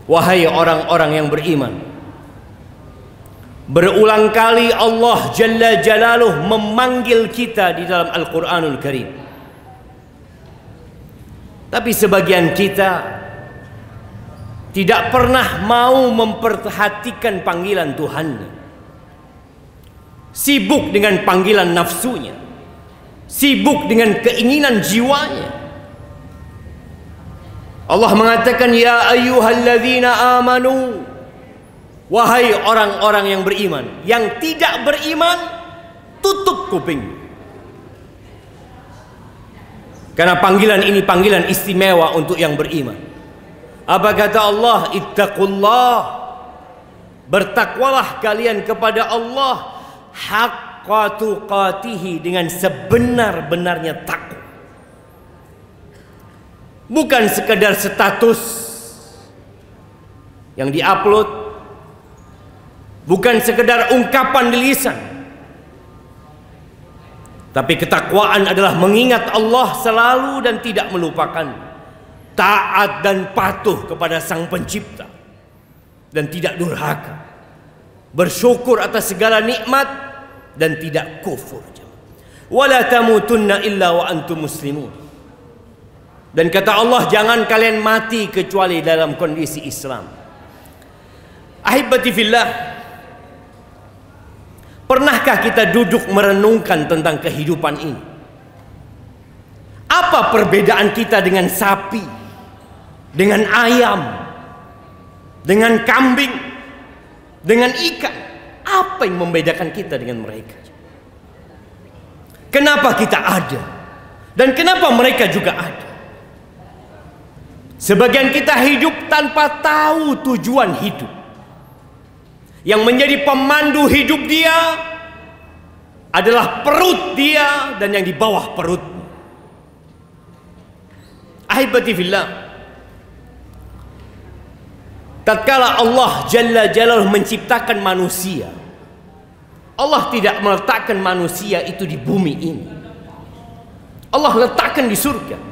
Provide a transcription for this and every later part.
Wahai orang-orang yang beriman. Berulang kali Allah Jalla Jalaluh memanggil kita di dalam Al-Quranul Karim. Tapi sebagian kita tidak pernah mau memperhatikan panggilan Tuhannya. Sibuk dengan panggilan nafsunya, sibuk dengan keinginan jiwanya. Allah mengatakan, ya ayyuhalladzina amanu, wahai orang-orang yang beriman. Yang tidak beriman, tutup kuping. Karena panggilan ini panggilan istimewa untuk yang beriman. Apa kata Allah? Ittaqullah, bertakwalah kalian kepada Allah haqqa tuqatihi, dengan sebenar-benarnya takwa. Bukan sekedar status yang diupload, bukan sekedar ungkapan di lisan, tapi ketakwaan adalah mengingat Allah selalu dan tidak melupakan, taat dan patuh kepada Sang Pencipta, dan tidak durhaka, bersyukur atas segala nikmat dan tidak kufur. Wala tamutunna illa wa antum muslimun. Dan kata Allah, jangan kalian mati kecuali dalam kondisi Islam. Ahibati fillah, pernahkah kita duduk merenungkan tentang kehidupan ini? Apa perbedaan kita dengan sapi, dengan ayam, dengan kambing, dengan ikan? Apa yang membedakan kita dengan mereka? Kenapa kita ada? Dan kenapa mereka juga ada? Sebagian kita hidup tanpa tahu tujuan hidup. Yang menjadi pemandu hidup dia adalah perut dia dan yang di bawah perutnya. Ahibati fillah, tatkala Allah Jalla Jalaluhu menciptakan manusia, Allah tidak meletakkan manusia itu di bumi ini. Allah letakkan di surga.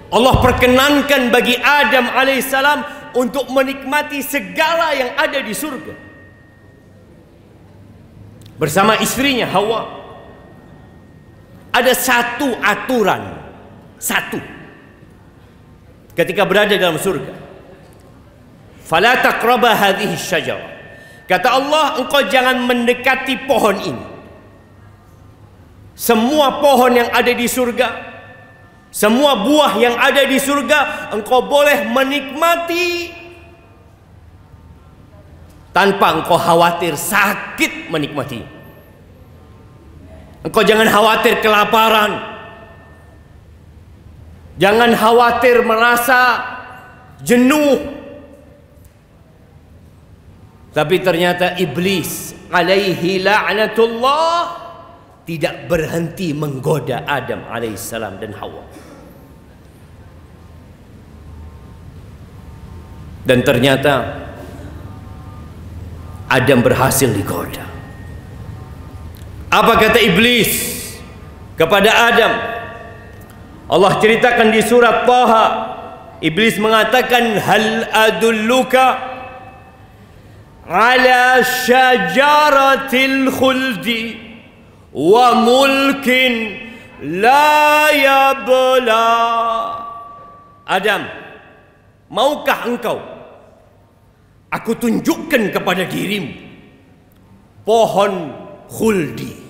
Allah perkenankan bagi Adam alaihissalam untuk menikmati segala yang ada di surga bersama istrinya Hawa. Ada satu aturan, satu, ketika berada dalam surga. Fala taqraba hadhihi syajarah. Kata Allah, engkau jangan mendekati pohon ini. Semua pohon yang ada di surga, semua buah yang ada di surga, engkau boleh menikmati tanpa engkau khawatir sakit menikmati. Engkau jangan khawatir kelaparan, jangan khawatir merasa jenuh. Tapi ternyata iblis alaihi la'natullah tidak berhenti menggoda Adam alaihissalam dan Hawa. Dan ternyata Adam berhasil digoda. Apa kata iblis kepada Adam? Allah ceritakan di surat Taha. Iblis mengatakan, hal adulluka ala syajaratil khuldi wa mulkin la yabla. Adam, maukah engkau aku tunjukkan kepada dirimu pohon khuldi?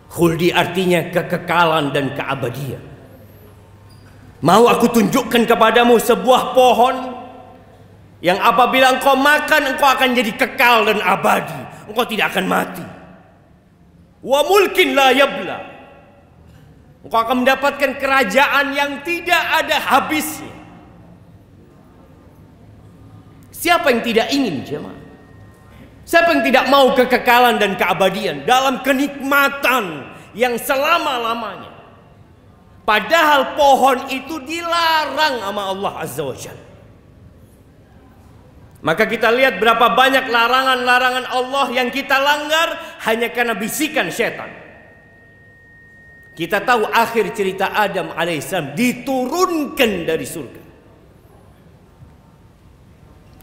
Khuldi artinya kekekalan dan keabadian. Mau aku tunjukkan kepadamu sebuah pohon yang apabila engkau makan, engkau akan jadi kekal dan abadi. Engkau tidak akan mati. Wa mulkin la yabla. Engkau akan mendapatkan kerajaan yang tidak ada habisnya. Siapa yang tidak ingin, jemaah? Siapa yang tidak mau kekekalan dan keabadian dalam kenikmatan yang selama-lamanya? Padahal pohon itu dilarang sama Allah Azza wa Jalla. Maka kita lihat berapa banyak larangan-larangan Allah yang kita langgar hanya karena bisikan setan. Kita tahu akhir cerita Adam alaihissalam diturunkan dari surga.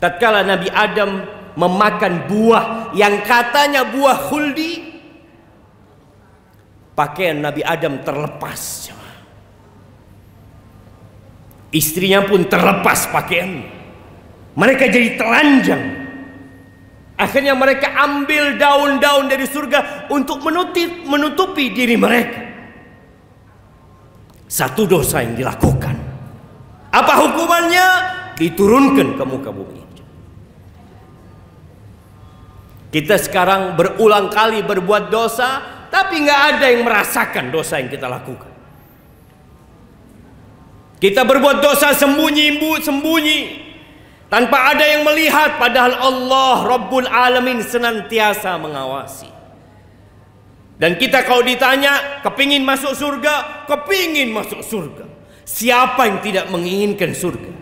tatkala Nabi Adam memakan buah yang katanya buah khuldi, pakaian Nabi Adam terlepas. Istrinya pun terlepas pakaiannya. Mereka jadi telanjang. Akhirnya mereka ambil daun-daun dari surga untuk menutupi diri mereka. Satu dosa yang dilakukan. Apa hukumannya? Diturunkan ke muka bumi. Kita sekarang berulang kali berbuat dosa, tapi nggak ada yang merasakan dosa yang kita lakukan. Kita berbuat dosa sembunyi, tanpa ada yang melihat, padahal Allah Rabbul Alamin senantiasa mengawasi. Dan kita kalau ditanya, kepingin masuk surga? Kepingin masuk surga. Siapa yang tidak menginginkan surga?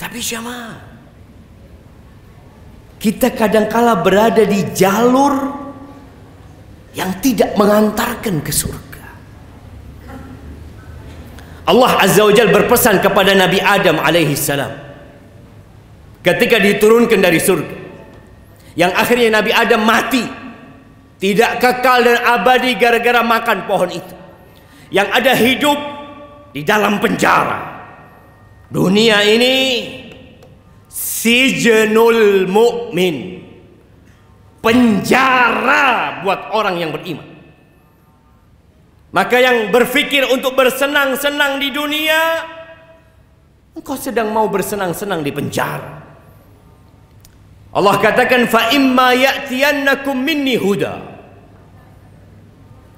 Tapi jamaah, kita kadangkala berada di jalur yang tidak mengantarkan ke surga. Allah Azza wa Jalla berpesan kepada Nabi Adam alaihi salam ketika diturunkan dari surga, yang akhirnya Nabi Adam mati, tidak kekal dan abadi gara-gara makan pohon itu. Yang ada hidup di dalam penjara. Dunia ini sijnul mu'min, penjara buat orang yang beriman. Maka yang berpikir untuk bersenang-senang di dunia, engkau sedang mau bersenang-senang di penjara. Allah katakan, fa imma ya'tiyannakum minni huda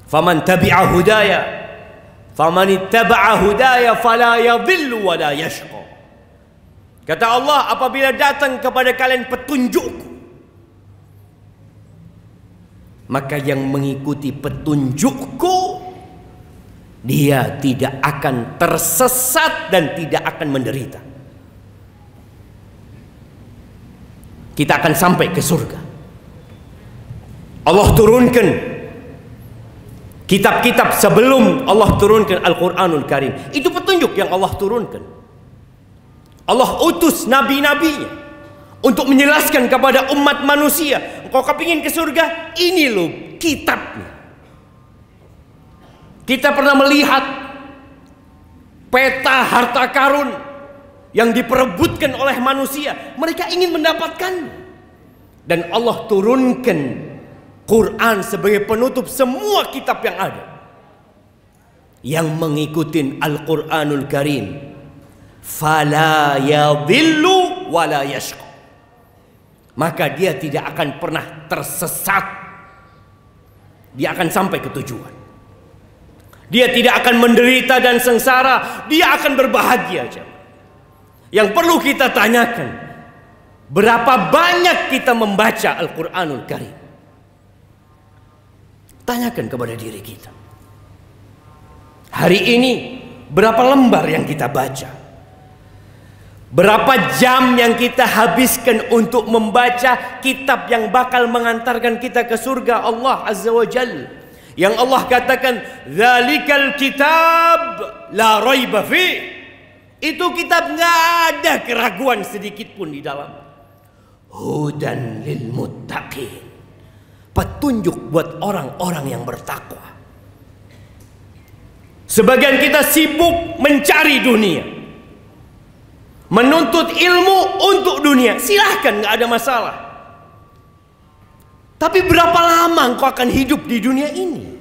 faman tabi'a hudaya faman ittaba'a hudaya fala yadhillu wa la yashqa. Kata Allah, apabila datang kepada kalian petunjukku, maka yang mengikuti petunjukku, dia tidak akan tersesat dan tidak akan menderita. Kita akan sampai ke surga. Allah turunkan kitab-kitab sebelum Allah turunkan Al-Quranul Karim. Itu petunjuk yang Allah turunkan. Allah utus nabi-nabinya untuk menjelaskan kepada umat manusia, engkau kepingin ke surga, ini loh kitabnya. Kita pernah melihat peta harta karun yang diperebutkan oleh manusia. Mereka ingin mendapatkannya. Dan Allah turunkan Quran sebagai penutup semua kitab yang ada. Yang mengikuti Al-Quranul Karim, fala yadhillu wa la yashqa, maka dia tidak akan pernah tersesat. Dia akan sampai ke tujuan. Dia tidak akan menderita dan sengsara, dia akan berbahagia aja. Yang perlu kita tanyakan, berapa banyak kita membaca Al-Quranul Karim? Tanyakan kepada diri kita. Hari ini berapa lembar yang kita baca? Berapa jam yang kita habiskan untuk membaca kitab yang bakal mengantarkan kita ke surga Allah Azza wa Jalla? Yang Allah katakan, "Dzalikal kitab la raiba fi." Itu kitab nggak ada keraguan sedikit pun di dalam. Hudan lil muttaqin, petunjuk buat orang-orang yang bertakwa. Sebagian kita sibuk mencari dunia, menuntut ilmu untuk dunia. Silahkan, nggak ada masalah. Tapi berapa lama engkau akan hidup di dunia ini?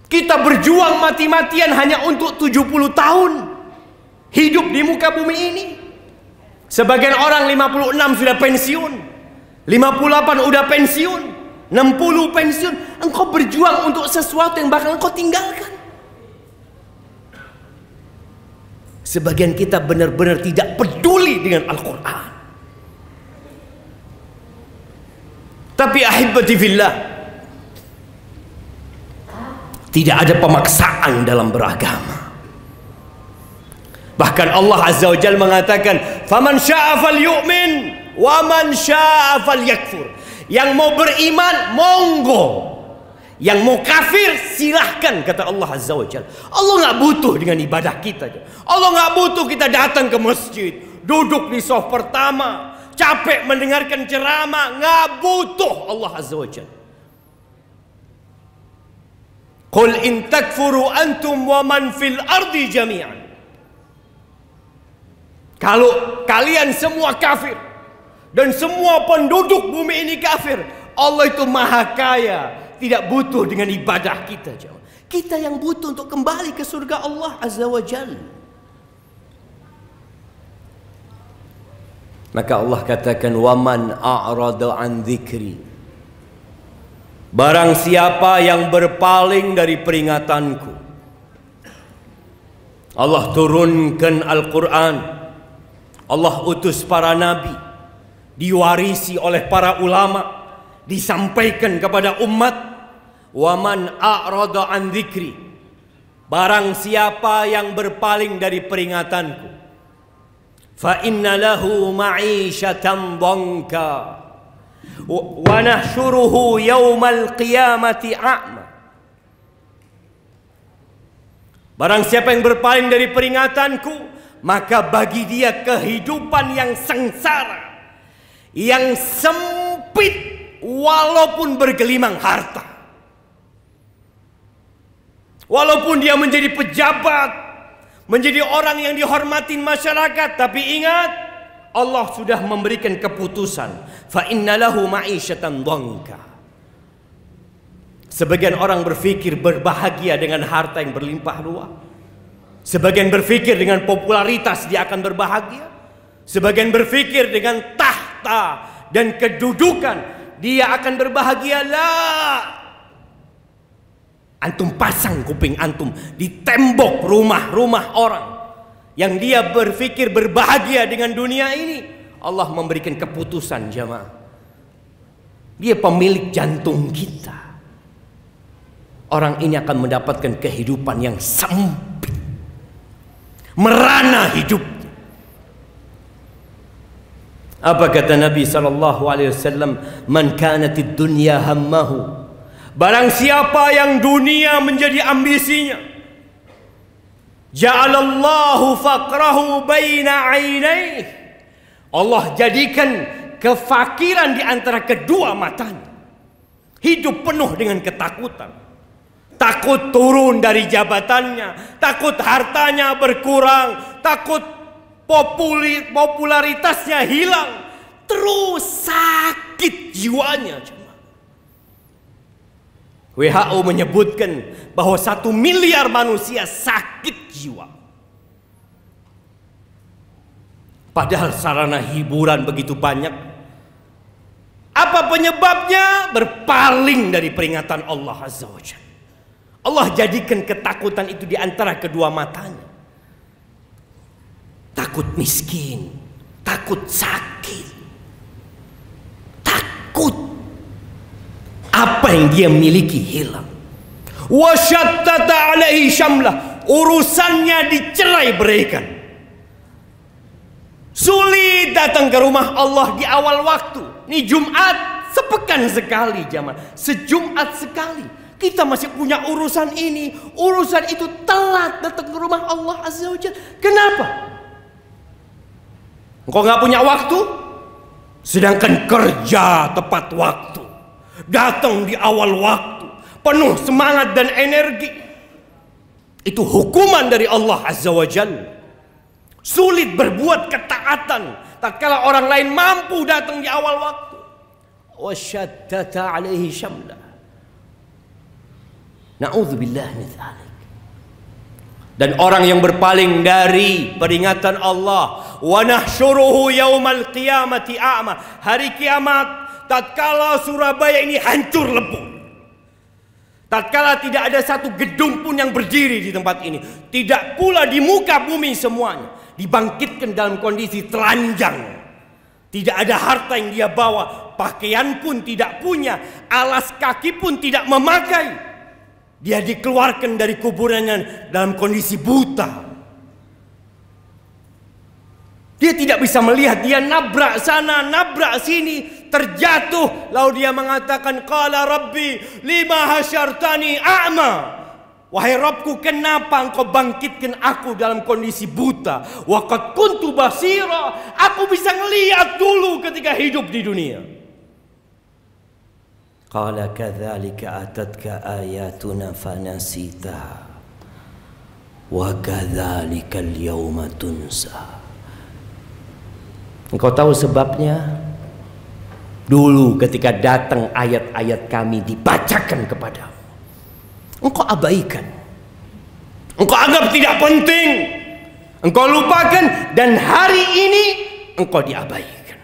Kita berjuang mati-matian hanya untuk 70 tahun hidup di muka bumi ini. Sebagian orang 56 sudah pensiun, 58 udah pensiun, 60 pensiun. Engkau berjuang untuk sesuatu yang bakal engkau tinggalkan. Sebagian kita benar-benar tidak peduli dengan Al-Quran. Tapi ahibati fillah, tidak ada pemaksaan dalam beragama. Bahkan Allah Azza wa Jalla mengatakan, "Faman syaa'a falyu'min wa man syaa'a falyakfur." Yang mau beriman, monggo. Yang mau kafir silahkan, kata Allah Azza wa Jalla. Allah nggak butuh dengan ibadah kita. Allah nggak butuh kita datang ke masjid, duduk di saf pertama, capek mendengarkan ceramah. Nggak butuh Allah Azza wa Jalla. Qul in takfuru antum wa man fil ardi jami'an. Kalau kalian semua kafir dan semua penduduk bumi ini kafir, Allah itu maha kaya, tidak butuh dengan ibadah kita. Kita yang butuh untuk kembali ke surga Allah Azza wa Jalla. Maka Allah katakan, waman a'rada an dzikri, barang siapa yang berpaling dari peringatanku. Allah turunkan Al-Quran, Allah utus para nabi, diwarisi oleh para ulama, disampaikan kepada umat. Waman a'rada an dzikri, barang siapa yang berpaling dari peringatanku, fa inna lahu ma'isyatan dhanka wa nahsyuruhu yaumal qiyamati a'ma. Barang siapa yang berpaling dari peringatanku, maka bagi dia kehidupan yang sengsara, yang sempit, walaupun bergelimang harta. Walaupun dia menjadi pejabat, menjadi orang yang dihormatin masyarakat, tapi ingat, Allah sudah memberikan keputusan, fa inna lahu ma'isyatan dhanka. Sebagian orang berpikir berbahagia dengan harta yang berlimpah ruah. Sebagian berpikir dengan popularitas dia akan berbahagia. Sebagian berpikir dengan tahta dan kedudukan dia akan berbahagia. Lah, antum pasang kuping antum di tembok rumah-rumah orang yang dia berpikir berbahagia dengan dunia ini. Allah memberikan keputusan, jamaah. Dia pemilik jantung kita. Orang ini akan mendapatkan kehidupan yang sempit, merana hidup. Apa kata Nabi SAW? Man kanatid dunya hammahu, barang siapa yang dunia menjadi ambisinya, ja'alallahu faqrahu baina 'ainaihi, Allah jadikan kefakiran di antara kedua matanya. Hidup penuh dengan ketakutan. Takut turun dari jabatannya, takut hartanya berkurang, takut popularitasnya hilang, terus sakit jiwanya. WHO menyebutkan bahwa 1 miliar manusia sakit jiwa. Padahal sarana hiburan begitu banyak. Apa penyebabnya? Berpaling dari peringatan Allah Azza wa Jalla. Allah jadikan ketakutan itu di antara kedua matanya. Takut miskin, takut sakit, takut apa yang dia miliki hilang. Wasyattata alaihi syamlah, urusannya dicerai beraikan. Sulit datang ke rumah Allah di awal waktu. Ini Jumat sepekan sekali, jamaah, sejumat sekali. Kita masih punya urusan ini, urusan itu, telat datang ke rumah Allah Azza wa Jalla. Kenapa? Engkau nggak punya waktu, sedangkan kerja tepat waktu, datang di awal waktu, penuh semangat dan energi. Itu hukuman dari Allah Azza wa Jalla. Sulit berbuat ketaatan tatkala orang lain mampu datang di awal waktu. Wasyattata alaihi syamlah. Na'udzubillah min dzalik. Dan orang yang berpaling dari peringatan Allah, wa nahsyuruhu yaumal qiyamati a'ma, hari kiamat tatkala Surabaya ini hancur lebur, tatkala tidak ada satu gedung pun yang berdiri di tempat ini, tidak pula di muka bumi semuanya, dibangkitkan dalam kondisi telanjang, tidak ada harta yang dia bawa, pakaian pun tidak punya, alas kaki pun tidak memakai. Dia dikeluarkan dari kuburannya dalam kondisi buta. Dia tidak bisa melihat, dia nabrak sana, nabrak sini, terjatuh, lalu dia mengatakan, qala rabbi lima hasyartani a'ma. Wahai Rabbku, kenapa engkau bangkitkan aku dalam kondisi buta? Wa qad kuntu basira, aku bisa ngelihat dulu ketika hidup di dunia. Qala kadzalika atatka ayatuna fanasita wa kadzalika al-yawma tunsa. Engkau tahu sebabnya? Dulu ketika datang ayat-ayat kami dibacakan kepadamu, engkau abaikan, engkau anggap tidak penting, engkau lupakan, dan hari ini engkau diabaikan.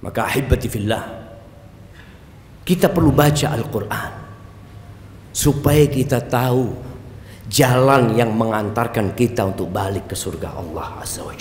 Maka ahibati fillah, kita perlu baca Al-Quran supaya kita tahu jalan yang mengantarkan kita untuk balik ke surga Allah Azza wa Jalla.